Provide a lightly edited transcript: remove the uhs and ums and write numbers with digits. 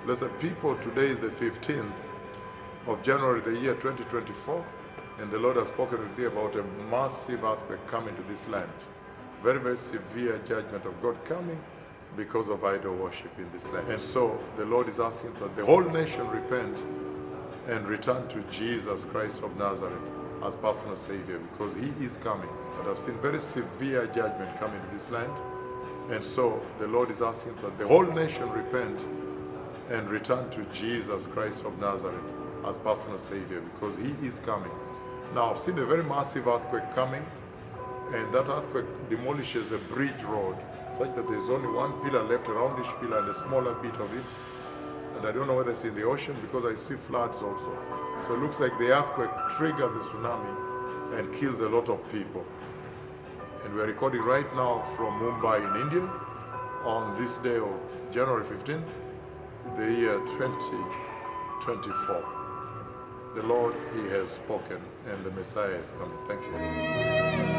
Blessed people, today is the 15th of January, the year 2024, and the Lord has spoken with me about a massive earthquake coming to this land. Very, very severe judgment of God coming because of idol worship in this land. And so the Lord is asking that the whole nation repent and return to Jesus Christ of Nazareth as personal Savior, because He is coming. But I've seen very severe judgment coming to this land. And so the Lord is asking that the whole nation repent and return to Jesus Christ of Nazareth as personal Savior, because He is coming. Now, I've seen a very massive earthquake coming, and that earthquake demolishes a bridge road, such that there's only one pillar left, a roundish pillar, and a smaller bit of it. And I don't know whether it's in the ocean, because I see floods also. So it looks like the earthquake triggers a tsunami and kills a lot of people. And we're recording right now from Mumbai in India on this day of January 15th, the year 2024. The Lord, He has spoken, and the Messiah is coming. Thank you.